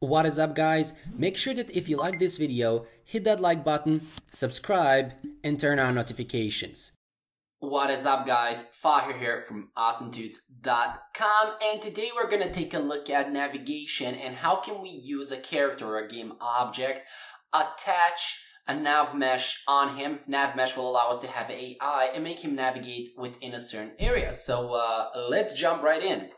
What is up, guys? Make sure that if you like this video, hit that like button, subscribe, and turn on notifications. What is up, guys? Fahir here from AwesomeTuts.com, and today we're gonna take a look at navigation and how can we use a character or a game object, attach a nav mesh on him. Nav mesh will allow us to have AI and make him navigate within a certain area. So let's jump right in.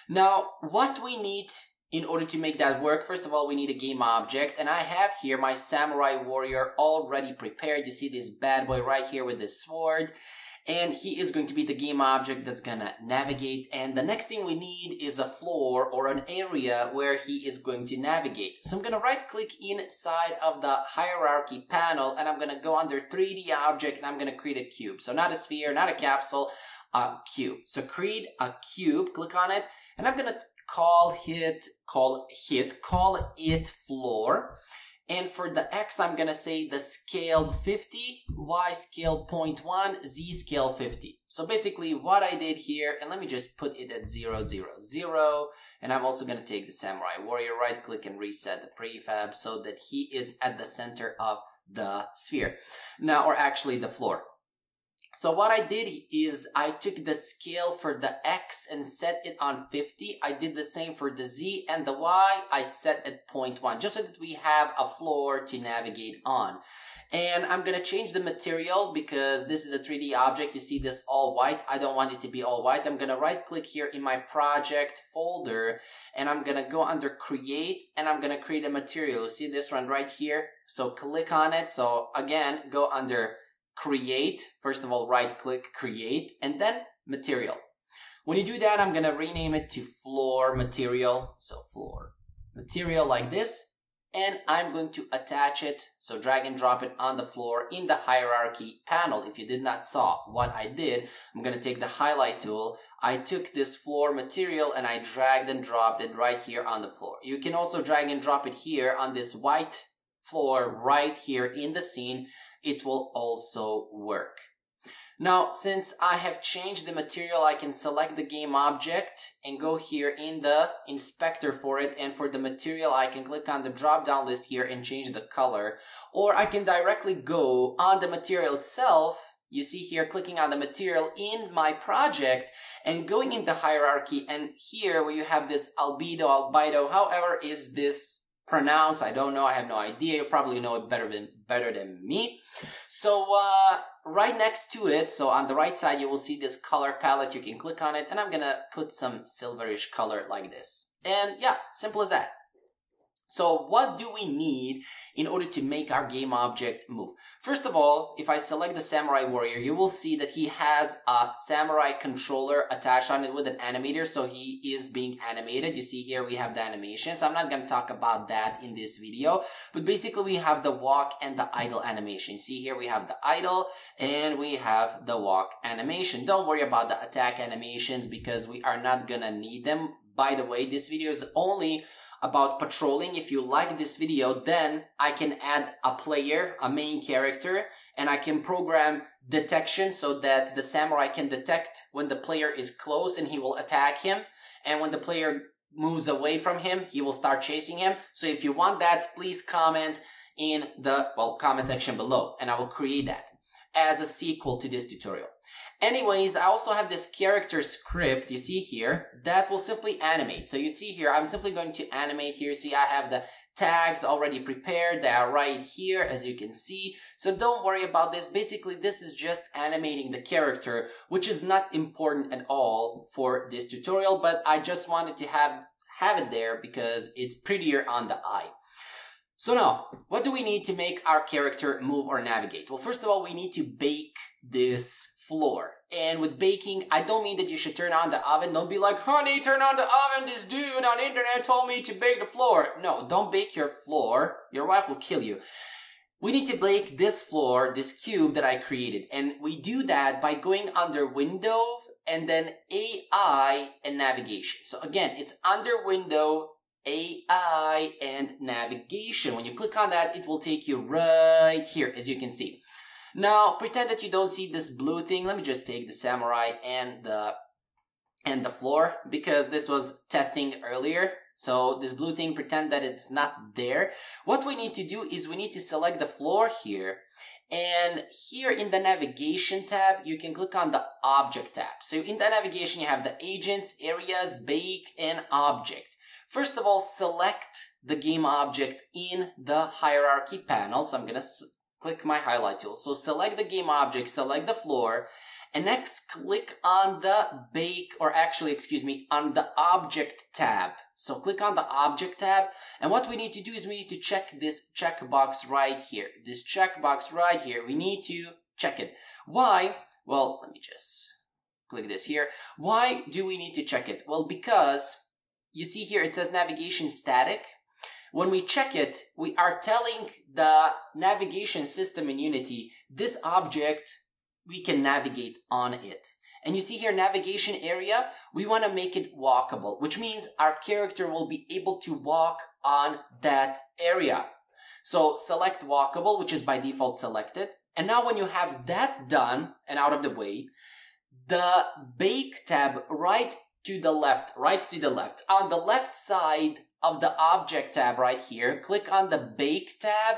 Now, what we need in order to make that work, first of all, we need a game object, and I have here my samurai warrior already prepared. You see this bad boy right here with this sword, and he is going to be the game object that's gonna navigate. And the next thing we need is a floor or an area where he is going to navigate. So I'm gonna right click inside of the hierarchy panel, and I'm gonna go under 3D object, and I'm gonna create a cube. So not a sphere, not a capsule, a cube. So create a cube, click on it, and I'm gonna call it floor. And for the X, I'm gonna say the scale 50, Y scale 0.1, Z scale 50. So basically what I did here, and let me just put it at 0, 0, 0. And I'm also gonna take the samurai warrior, right click and reset the prefab so that he is at the center of the sphere. Now, or actually the floor. So what I did is I took the scale for the X and set it on 50. I did the same for the Z, and the Y I set at 0.1, just so that we have a floor to navigate on. And I'm gonna change the material because this is a 3D object. You see this all white. I don't want it to be all white. I'm gonna right click here in my project folder, and I'm gonna go under create, and I'm gonna create a material. You see this one right here? So click on it. So again, go under create. First of all, right click, create, and then material. When you do that, I'm gonna rename it to floor material. So floor material like this, and I'm going to attach it. So drag and drop it on the floor in the hierarchy panel. If you did not saw what I did, I'm gonna take the highlight tool. I took this floor material and I dragged and dropped it right here on the floor. You can also drag and drop it here on this white floor right here in the scene. It will also work. Now, since I have changed the material, I can select the game object and go here in the inspector for it. And for the material, I can click on the drop down list here and change the color. Or I can directly go on the material itself. You see here, clicking on the material in my project and going in the hierarchy. And here where you have this albedo, however is this pronounced, I don't know, I have no idea. You probably know it better than me. So right next to it, so on the right side, you will see this color palette. You can click on it, and I'm gonna put some silverish color like this. And yeah, simple as that. So what do we need in order to make our game object move? First of all, if I select the samurai warrior, you will see that he has a samurai controller attached on it with an animator, so he is being animated. You see here we have the animation, so I'm not going to talk about that in this video, but basically we have the walk and the idle animation. See here we have the idle and we have the walk animation. Don't worry about the attack animations because we are not going to need them. By the way, this video is only about patrolling. If you like this video, then I can add a player, a main character, and I can program detection so that the samurai can detect when the player is close and he will attack him. And when the player moves away from him, he will start chasing him. So if you want that, please comment in the, comment section below, and I will create that as a sequel to this tutorial. Anyways, I also have this character script, you see here, that will simply animate. So you see here, I'm simply going to animate here. See, I have the tags already prepared. They are right here, as you can see. So don't worry about this. Basically, this is just animating the character, which is not important at all for this tutorial, but I just wanted to have it there because it's prettier on the eye. So now, what do we need to make our character move or navigate? Well, first of all, we need to bake this floor. And with baking, I don't mean that you should turn on the oven. Don't be like, honey, turn on the oven. This dude on the internet told me to bake the floor. No, don't bake your floor. Your wife will kill you. We need to bake this floor, this cube that I created. And we do that by going under Window and then AI and Navigation. So again, it's under Window, AI, and Navigation. When you click on that, it will take you right here, as you can see. Now, pretend that you don't see this blue thing. Let me just take the samurai and the floor, because this was testing earlier. So this blue thing, pretend that it's not there. What we need to do is we need to select the floor here. And here in the navigation tab, you can click on the object tab. So in the navigation, you have the agents, areas, bake, and object. First of all, select the game object in the hierarchy panel. So I'm going to click my highlight tool. So select the game object, select the floor, and next click on the bake, or actually, excuse me, on the object tab. So click on the object tab, and what we need to do is we need to check this checkbox right here. This checkbox right here, we need to check it. Why? Well, let me just click this here. Why do we need to check it? Well, because you see here it says navigation static. When we check it, we are telling the navigation system in Unity, this object, we can navigate on it. And you see here, navigation area, we want to make it walkable, which means our character will be able to walk on that area. So select walkable, which is by default selected. And now when you have that done and out of the way, the bake tab right to the left, on the left side of the object tab right here, click on the bake tab.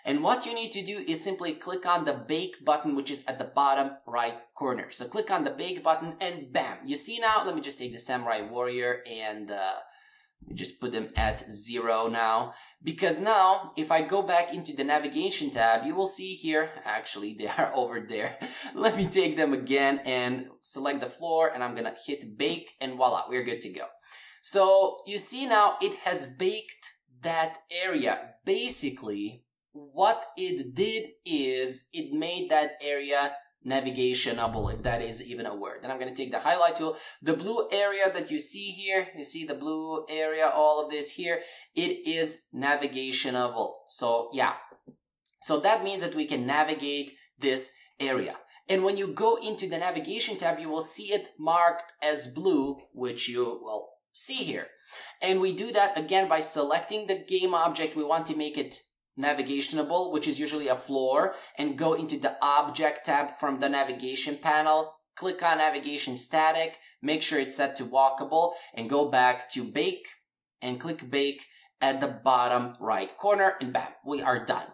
And what you need to do is simply click on the bake button, which is at the bottom right corner. So click on the bake button and bam. You see now, let me just take the Samurai Warrior and just put them at 0 now. Because now, if I go back into the navigation tab, you will see here, actually they are over there. Let me take them again and select the floor, and I'm gonna hit bake, and voila, we're good to go. So you see now it has baked that area. Basically, what it did is it made that area navigationable, if that is even a word. And I'm going to take the highlight tool. The blue area that you see here, you see the blue area, all of this here, it is navigationable. So yeah, so that means that we can navigate this area. And when you go into the navigation tab, you will see it marked as blue, which you will see here. And we do that again by selecting the game object. We want to make it navigationable, which is usually a floor, and go into the object tab from the navigation panel, click on navigation static, make sure it's set to walkable, and go back to bake and click bake at the bottom right corner, and bam, we are done.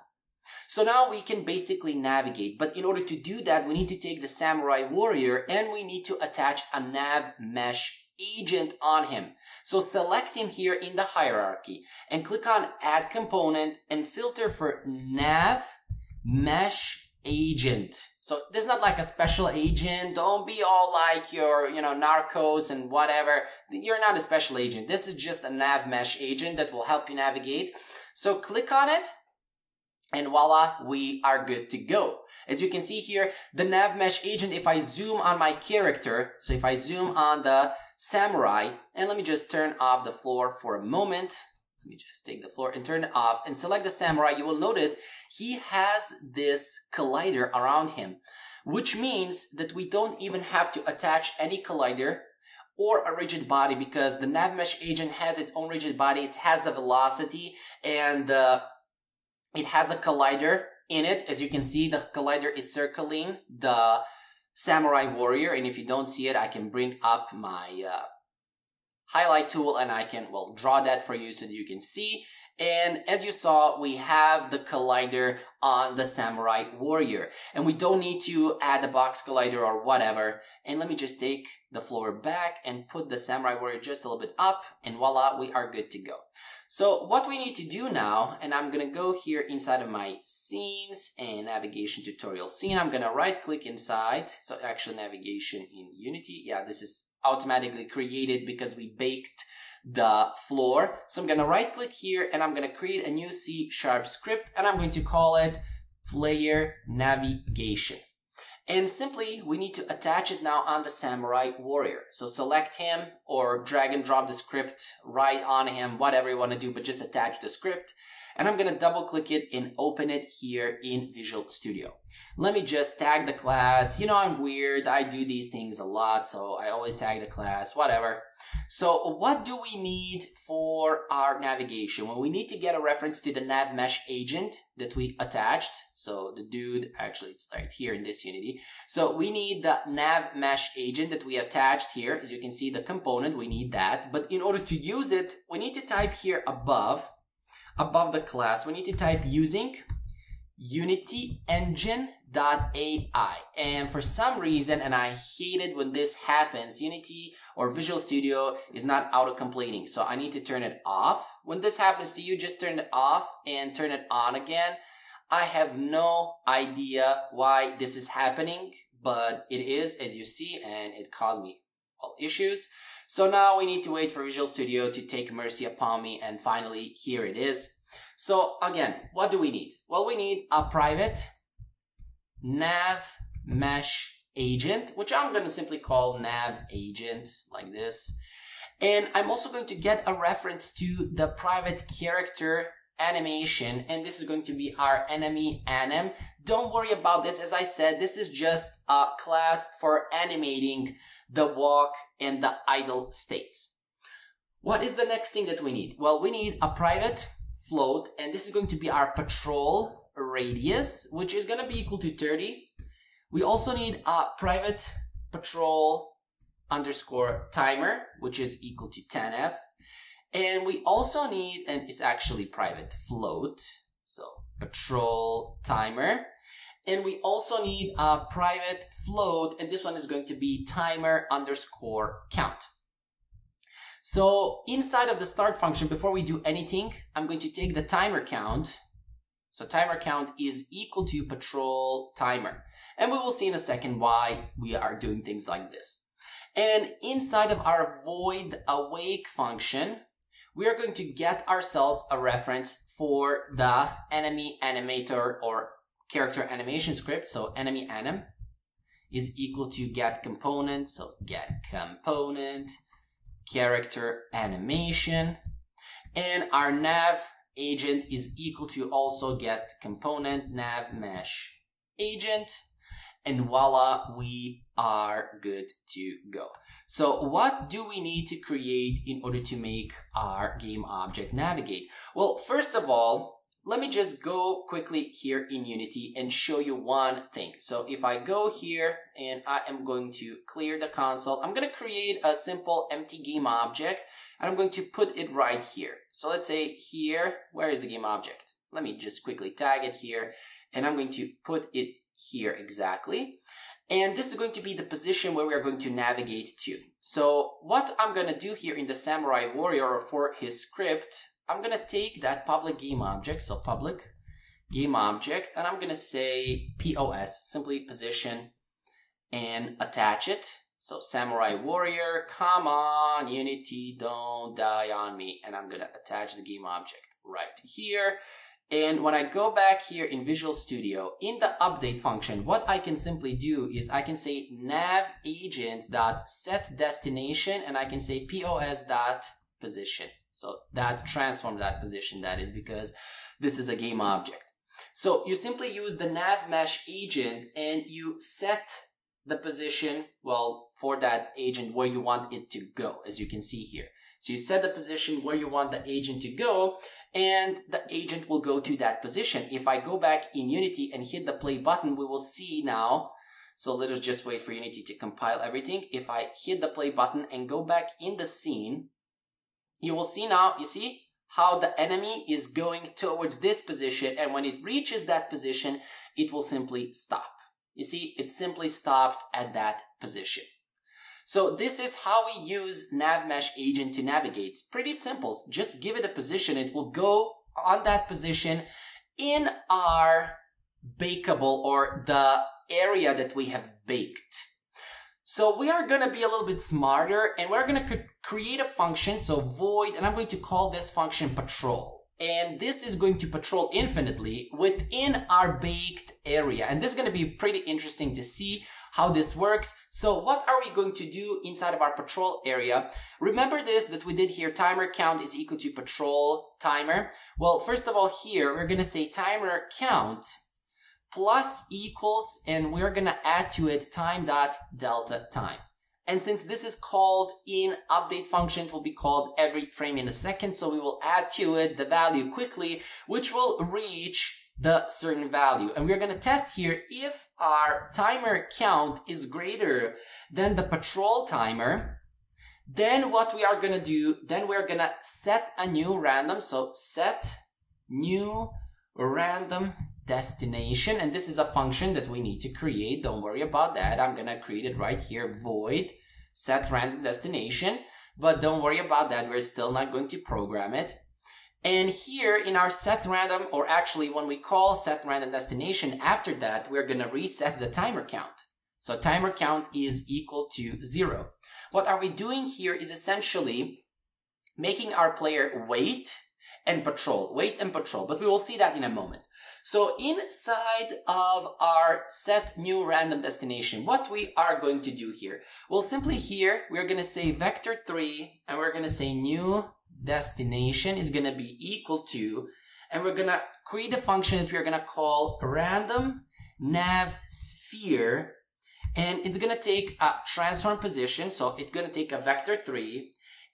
So now we can basically navigate, but in order to do that, we need to take the Samurai Warrior and we need to attach a Navmesh Agent on him. So select him here in the hierarchy and click on Add Component and filter for Navmesh Agent. So this is not like a special agent. Don't be all like your, Narcos and whatever. You're not a special agent. This is just a Navmesh Agent that will help you navigate. So click on it. And voila, we are good to go. As you can see here, the Navmesh Agent, if I zoom on my character, so if I zoom on the Samurai, and let me just turn off the floor for a moment. Let me just take the floor and turn it off and select the Samurai. You will notice he has this collider around him, which means that we don't even have to attach any collider or a rigid body because the Navmesh Agent has its own rigid body. It has a velocity and it has a collider in it. As you can see, the collider is circling the Samurai Warrior. And if you don't see it, I can bring up my highlight tool and I can, draw that for you so that you can see. And as you saw, we have the collider on the Samurai Warrior. And we don't need to add the box collider or whatever. And let me just take the floor back and put the Samurai Warrior just a little bit up. And voila, we are good to go. So what we need to do now, and I'm going to go here inside of my scenes and navigation tutorial scene. I'm going to right click inside. So actually navigation in Unity. Yeah, this is automatically created because we baked the floor. So I'm going to right click here and I'm going to create a new C# script and I'm going to call it player navigation. And simply, we need to attach it now on the Samurai Warrior. So select him or drag and drop the script right on him, whatever you want to do, but just attach the script. and I'm gonna double click it and open it here in Visual Studio. Let me just tag the class. You know, I'm weird, I do these things a lot, so I always tag the class, whatever. So what do we need for our navigation? Well, we need to get a reference to the Navmesh agent that we attached. So the dude, actually it's right here in this Unity. So we need the Navmesh agent that we attached here. As you can see, the component, we need that. But in order to use it, we need to type here above the class, we need to type using Unity engine.ai. And for some reason, and I hate it when this happens, Unity or Visual Studio is not auto-completing. So I need to turn it off. When this happens to you, just turn it off and turn it on again. I have no idea why this is happening, but it is, as you see, and it caused me all issues. So now we need to wait for Visual Studio to take mercy upon me, and finally, here it is. So again, what do we need? Well, we need a private Navmesh agent, which I'm going to simply call Nav agent, like this. And I'm also going to get a reference to the private character animation, and this is going to be our enemy anim. Don't worry about this. As I said, this is just a class for animating the walk and the idle states. What is the next thing that we need? Well, we need a private float, and this is going to be our patrol radius, which is going to be equal to 30. We also need a private patrol underscore timer, which is equal to 10f. And we also need, and it's actually private float, so patrol timer. And we also need a private float, and this one is going to be timer underscore count. So inside of the start function, before we do anything, I'm going to take the timer count. So timer count is equal to patrol timer. And we will see in a second why we are doing things like this. And inside of our void awake function, we are going to get ourselves a reference for the enemy animator or character animation script. So enemy anim is equal to get component. So get component character animation, and our nav agent is equal to also get component Navmesh agent, and voila, we are good to go. So what do we need to create in order to make our game object navigate? Well, first of all, let me just go quickly here in Unity and show you one thing. So if I go here and I am going to clear the console, I'm going to create a simple empty game object, and I'm going to put it right here. So let's say here, where is the game object? Let me just quickly tag it here, and I'm going to put it here exactly. And this is going to be the position where we are going to navigate to. So what I'm going to do here in the Samurai Warrior, or for his script, I'm going to take that public game object, so public game object, and I'm going to say POS, simply position, and attach it. So Samurai Warrior, come on, Unity, don't die on me. And I'm going to attach the game object right here. And when I go back here in Visual Studio, in the update function, what I can simply do is I can say nav agent.set destination, and I can say POS.position. So that transform that position, that is because this is a game object. So you simply use the Navmesh agent and you set the position, well, for that agent where you want it to go, as you can see here. So you set the position where you want the agent to go, and the agent will go to that position. If I go back in Unity and hit the play button, we will see now. So let us just wait for Unity to compile everything. If I hit the play button and go back in the scene, you will see now, you see how the enemy is going towards this position, and when it reaches that position, it will simply stop. You see, it simply stopped at that position. So this is how we use Navmesh agent to navigate. It's pretty simple. Just give it a position. It will go on that position in our bakeable, or the area that we have baked. So we are going to be a little bit smarter, and we're going to create a function, so void, and I'm going to call this function patrol. And this is going to patrol infinitely within our baked area. And this is going to be pretty interesting to see how this works. So what are we going to do inside of our patrol area? Remember this that we did here, timer count is equal to patrol timer. Well, first of all here, we're going to say timer count plus equals, and we're going to add to it time dot delta time. And since this is called in update function, it will be called every frame in a second. So we will add to it the value quickly, which will reach the certain value. And we're going to test here if our timer count is greater than the patrol timer. Then what we are going to do, then we're going to set a new random. So set new random destination, and this is a function that we need to create. Don't worry about that. I'm gonna create it right here, void set random destination, but don't worry about that. We're still not going to program it. And here in our set random, or actually when we call set random destination, after that we're gonna reset the timer count. So timer count is equal to 0. What are we doing here is essentially making our player wait and patrol, but we will see that in a moment. So inside of our set new random destination, what we are going to do here, well, simply here, we're going to say vector3, and we're going to say new destination is going to be equal to, and we're going to create a function that we're going to call random nav sphere, and it's going to take a transform position. So it's going to take a vector3,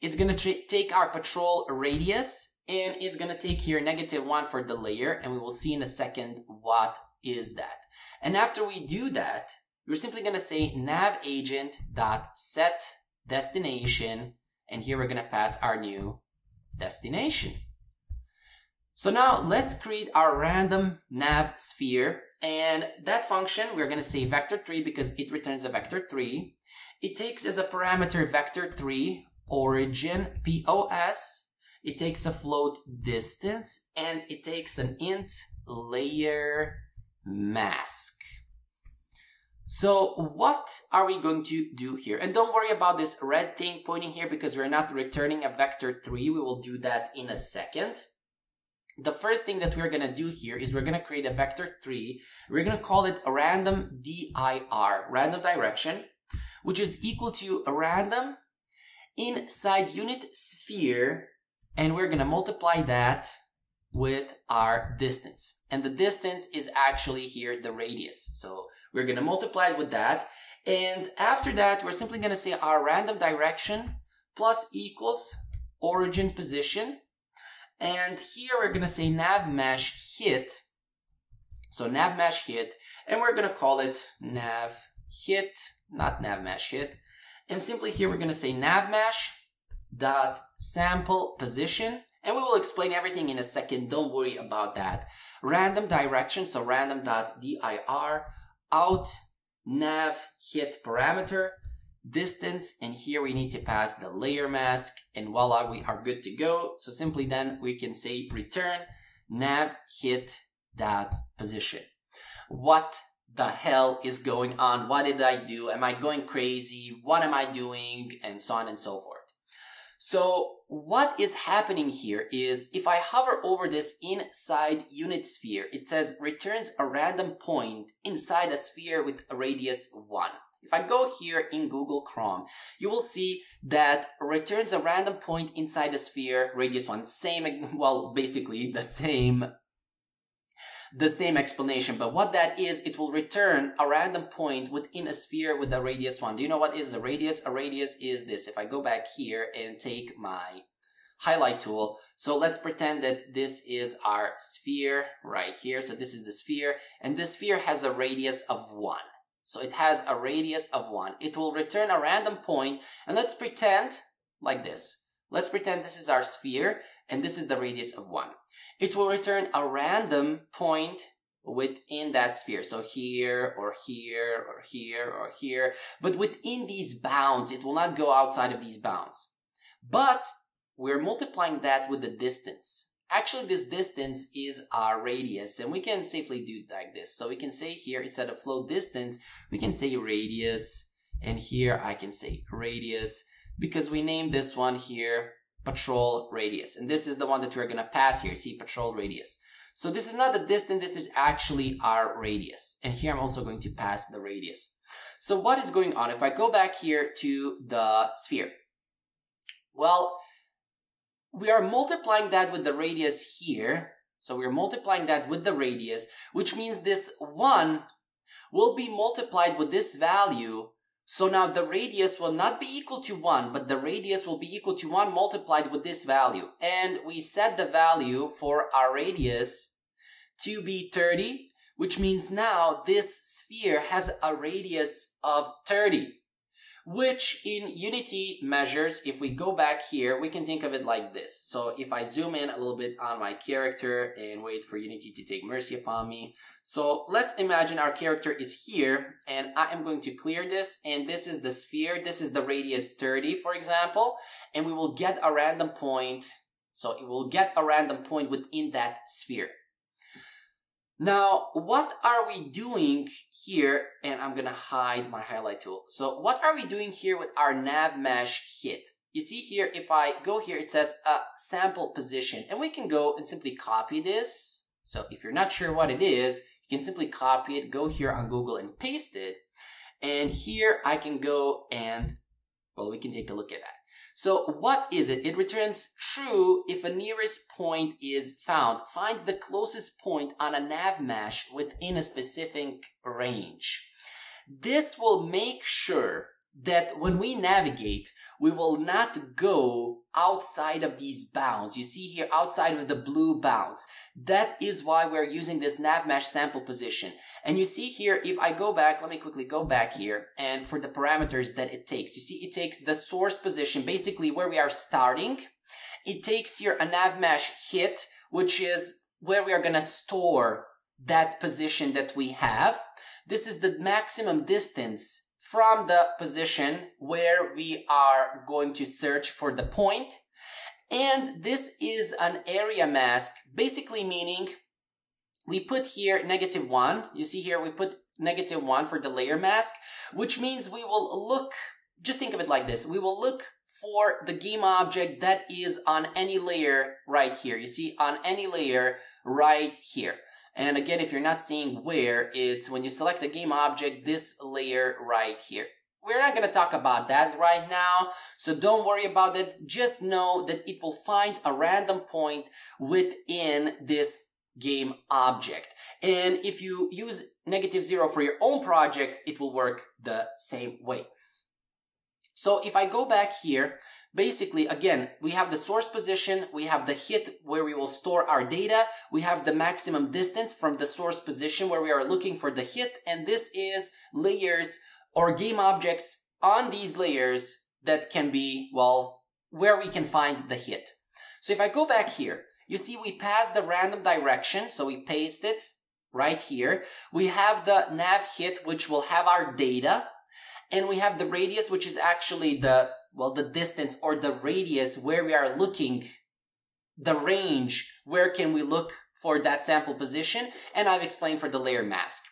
it's going to take our patrol radius, and it's going to take here -1 for the layer, and we will see in a second what is that. And after we do that, we're simply going to say nav agent dot set destination, and here we're going to pass our new destination. So now let's create our random nav sphere, and that function we're going to say vector3 because it returns a vector3. It takes as a parameter vector3 origin POS. It takes a float distance, and it takes an int layer mask. So what are we going to do here? And don't worry about this red thing pointing here because we're not returning a vector3. We will do that in a second. The first thing that we're going to do here is we're going to create a vector3. We're going to call it a random dir, random direction, which is equal to a random inside unit sphere, and we're going to multiply that with our distance. And the distance is actually here the radius. So we're going to multiply it with that. And after that, we're simply going to say our random direction plus equals origin position. And here we're going to say navmesh hit. So navmesh hit, and we're going to call it nav hit, not navmesh hit. And simply here we're going to say navmesh dot sample position, and we will explain everything in a second. Don't worry about that. Random direction, so random dot dir out nav hit parameter distance, and here we need to pass the layer mask, and voila, we are good to go. So simply then we can say return nav hit dot position. What the hell is going on? What did I do? Am I going crazy? What am I doing? And so on and so forth. So what is happening here is if I hover over this inside unit sphere, it says returns a random point inside a sphere with a radius 1. If I go here in Google Chrome, you will see that returns a random point inside a sphere, radius 1. Same, well, basically the same explanation, but what that is, it will return a random point within a sphere with a radius 1. Do you know what is a radius? A radius is this. If I go back here and take my highlight tool, so let's pretend that this is our sphere right here. So this is the sphere, and this sphere has a radius of 1. So it has a radius of 1. It will return a random point, and let's pretend like this. Let's pretend this is our sphere, and this is the radius of 1. It will return a random point within that sphere. So here, or here, or here, or here. But within these bounds, it will not go outside of these bounds. But we're multiplying that with the distance. Actually, this distance is our radius, and we can safely do it like this. So we can say here, instead of float distance, we can say radius, and here I can say radius, because we named this one here patrol radius, and this is the one that we're going to pass here. See, patrol radius. So this is not the distance, this is actually our radius, and here I'm also going to pass the radius. So what is going on? If I go back here to the sphere, well, we are multiplying that with the radius here. So we're multiplying that with the radius, which means this 1 will be multiplied with this value. So now the radius will not be equal to 1, but the radius will be equal to 1 multiplied with this value. And we set the value for our radius to be 30, which means now this sphere has a radius of 30, which in Unity measures, if we go back here, we can think of it like this. So if I zoom in a little bit on my character and wait for Unity to take mercy upon me. So let's imagine our character is here, and I am going to clear this, and this is the sphere. This is the radius 30, for example, and we will get a random point. So it will get a random point within that sphere. Now, what are we doing here? And I'm gonna hide my highlight tool. So what are we doing here with our Navmesh hit? You see here, if I go here, it says a sample position, and we can go and simply copy this. So if you're not sure what it is, you can simply copy it, go here on Google and paste it. And here I can go and, well, we can take a look at that. So what is it? It returns true if a nearest point is found, finds the closest point on a Navmesh within a specific range. This will make sure that when we navigate, we will not go outside of these bounds. You see here, outside of the blue bounds. That is why we're using this Navmesh sample position. And you see here, if I go back, let me quickly go back here, and for the parameters that it takes, you see it takes the source position, basically where we are starting. It takes here a Navmesh hit, which is where we are going to store that position that we have. This is the maximum distance from the position where we are going to search for the point. And this is an area mask, basically meaning we put here -1. You see here we put -1 for the layer mask, which means we will look, just think of it like this, we will look for the game object that is on any layer right here. You see, on any layer right here. And again, if you're not seeing where, it's when you select the game object, this layer right here. We're not going to talk about that right now, so don't worry about it. Just know that it will find a random point within this game object. And if you use -0 for your own project, it will work the same way. So if I go back here, basically, again, we have the source position, we have the hit where we will store our data, we have the maximum distance from the source position where we are looking for the hit, and this is layers or game objects on these layers that can be, well, where we can find the hit. So if I go back here, you see we pass the random direction, so we paste it right here. We have the nav hit, which will have our data. And we have the radius, which is actually the, well, the distance or the radius where we are looking, the range, where can we look for that sample position. And I've explained for the layer mask.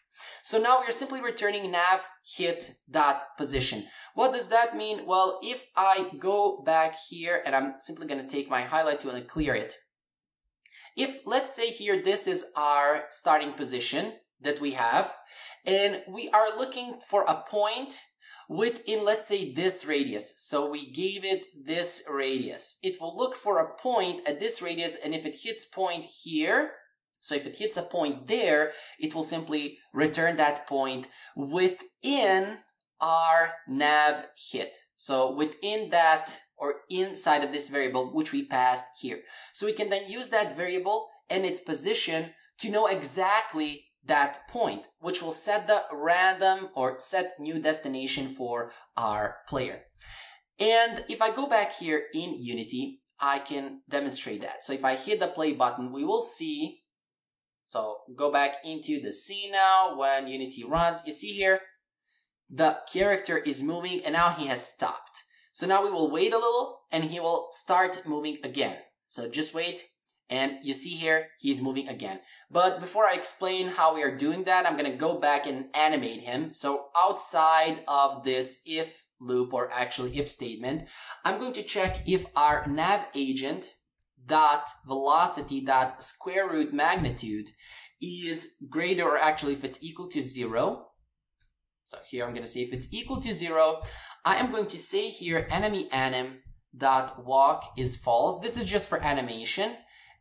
So now we are simply returning nav hit dot position. What does that mean? Well, if I go back here and I'm simply going to take my highlight tool and clear it. If, let's say here, this is our starting position that we have, and we are looking for a point within, let's say, this radius. So we gave it this radius. It will look for a point at this radius, and if it hits point here, so if it hits a point there, it will simply return that point within our nav hit. So within that, or inside of this variable, which we passed here. So we can then use that variable and its position to know exactly that point, which will set the random or set new destination for our player. And if I go back here in Unity, I can demonstrate that. So if I hit the play button, we will see, so go back into the scene now when Unity runs. You see here, the character is moving and now he has stopped. So now we will wait a little and he will start moving again. So just wait. And you see here, he's moving again. But before I explain how we are doing that, I'm going to go back and animate him. So outside of this if loop, or actually if statement, I'm going to check if our nav agent dot velocity dot square root magnitude is greater, or actually if it's equal to 0. So here I'm going to say if it's equal to 0, I am going to say here enemy anim dot walk is false. This is just for animation.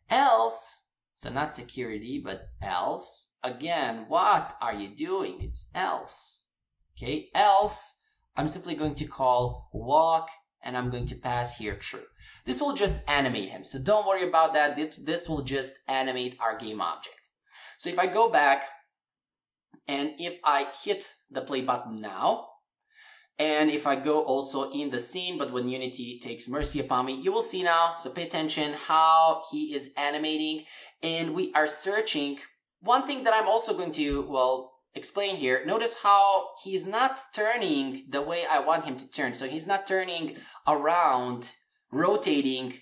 Else, so not security, but else, again, what are you doing? It's else. Okay, else, I'm simply going to call walk, and I'm going to pass here true. This will just animate him, so don't worry about that. This will just animate our game object. So if I go back, and if I hit the play button now, and if I go also in the scene, but when Unity takes mercy upon me, you will see now, so pay attention how he is animating, and we are searching. One thing that I'm also going to, well, explain here, notice how he's not turning the way I want him to turn. So he's not turning around, rotating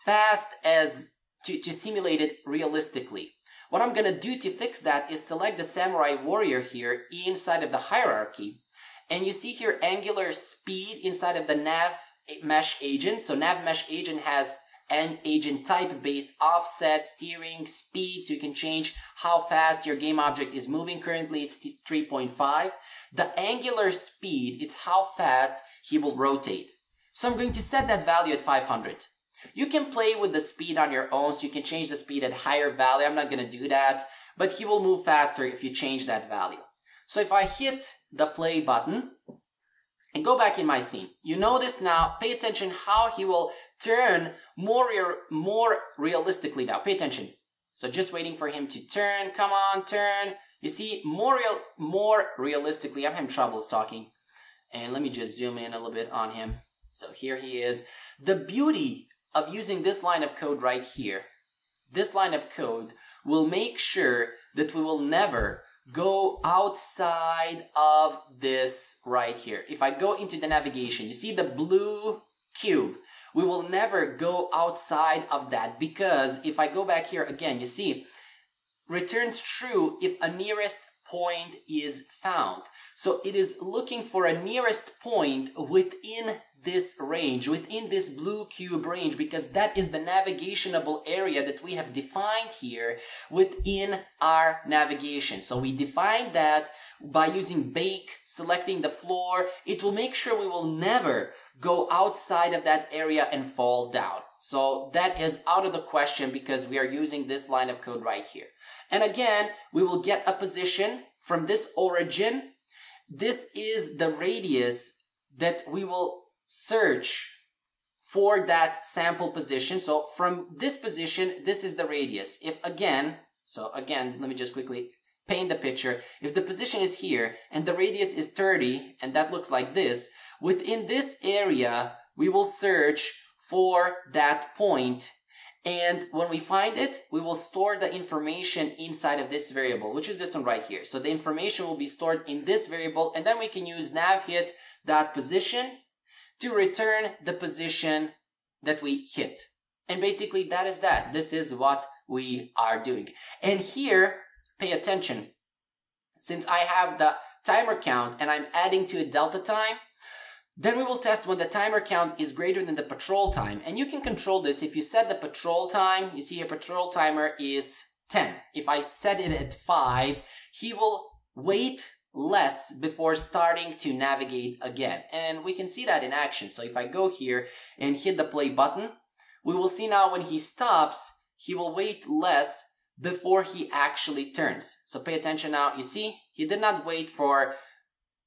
fast as to simulate it realistically. What I'm gonna do to fix that is select the Samurai Warrior here inside of the hierarchy. And you see here angular speed inside of the Navmesh Agent. So Navmesh Agent has an agent type base offset, steering, speed, so you can change how fast your game object is moving. Currently it's 3.5. The angular speed, it's how fast he will rotate. So I'm going to set that value at 500. You can play with the speed on your own, so you can change the speed at higher value. I'm not going to do that, but he will move faster if you change that value. So if I hit the play button and go back in my scene, you notice now, pay attention how he will turn more realistically now. Pay attention. So just waiting for him to turn. Come on, turn. You see, more realistically. I'm having trouble talking. And let me just zoom in a little bit on him. So here he is. The beauty of using this line of code right here, this line of code will make sure that we will never go outside of this right here. If I go into the navigation, you see the blue cube. We will never go outside of that, because if I go back here again, you see, returns true if a nearest point is found. So it is looking for a nearest point within this range, within this blue cube range, because that is the navigationable area that we have defined here within our navigation. So we defined that by using bake, selecting the floor. It will make sure we will never go outside of that area and fall down. So that is out of the question because we are using this line of code right here. And again, we will get a position from this origin. This is the radius that we will search for that sample position. So from this position, this is the radius. If again, let me just quickly paint the picture. If the position is here and the radius is 30, and that looks like this, within this area, we will search for that point. And when we find it, we will store the information inside of this variable, which is this one right here. So the information will be stored in this variable, and then we can use navHit.position to return the position that we hit. And basically that is that. This is what we are doing. And here, pay attention. Since I have the timer count and I'm adding to a delta time, then we will test when the timer count is greater than the patrol time. And you can control this. If you set the patrol time, you see your patrol timer is 10. If I set it at 5, he will wait less before starting to navigate again. And we can see that in action. So if I go here and hit the play button, we will see now when he stops, he will wait less before he actually turns. So pay attention now. You see, he did not wait for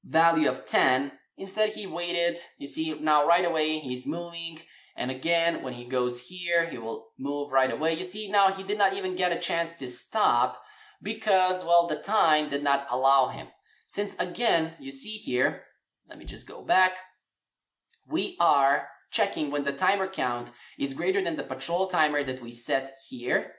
value of 10. Instead, he waited. You see, now right away, he's moving. And again, when he goes here, he will move right away. You see, now he did not even get a chance to stop because, well, the time did not allow him. Since, again, you see here, let me just go back. We are checking when the timer count is greater than the patrol timer that we set here.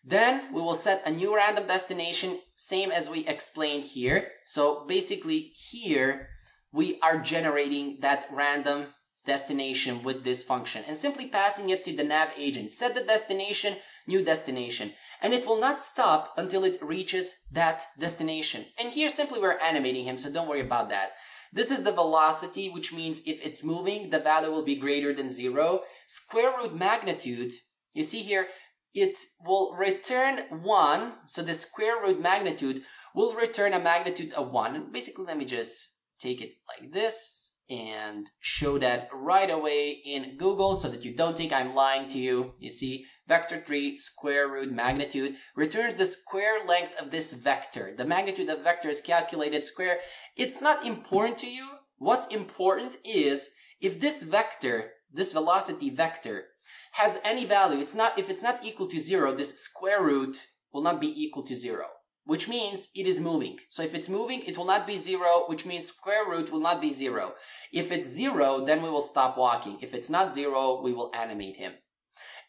Then we will set a new random destination, same as we explained here. So basically here, we are generating that random destination with this function and simply passing it to the nav agent. Set the destination, new destination. And it will not stop until it reaches that destination. And here simply we're animating him, so don't worry about that. This is the velocity, which means if it's moving, the value will be greater than 0. Square root magnitude, you see here, it will return 1. So the square root magnitude will return a magnitude of 1. And basically, let me just take it like this and show that right away in Google so that you don't think I'm lying to you. You see, vector 3 square root magnitude returns the square length of this vector. The magnitude of vector is calculated square. It's not important to you. What's important is if this vector, this velocity vector, has any value, if it's not equal to 0, this square root will not be equal to 0, which means it is moving. So if it's moving, it will not be 0, which means square root will not be 0. If it's 0, then we will stop walking. If it's not 0, we will animate him.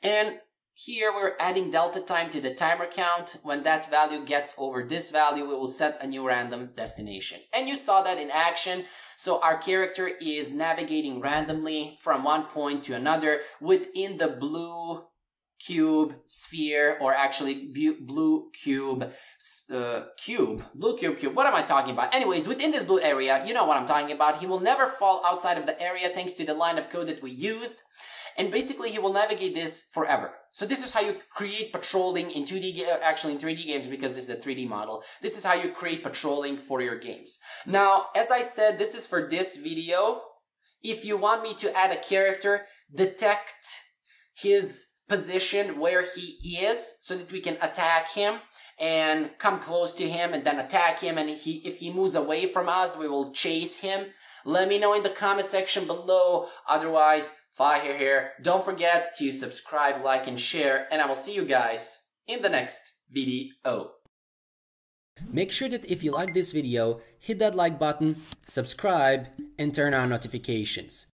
And here we're adding delta time to the timer count. When that value gets over this value, we will set a new random destination. And you saw that in action. So our character is navigating randomly from one point to another within the blue cube sphere, or actually blue cube. What am I talking about? Anyways, within this blue area, you know what I'm talking about. He will never fall outside of the area thanks to the line of code that we used. And basically, he will navigate this forever. So this is how you create patrolling in 2D, actually in 3D games, because this is a 3D model. This is how you create patrolling for your games. Now, as I said, this is for this video. If you want me to add a character, detect his position where he is so that we can attack him and come close to him and then attack him. And if he moves away from us, we will chase him. Let me know in the comment section below. Otherwise, fire here. Don't forget to subscribe, like, and share, and I will see you guys in the next video. Make sure that if you like this video, hit that like button, subscribe, and turn on notifications.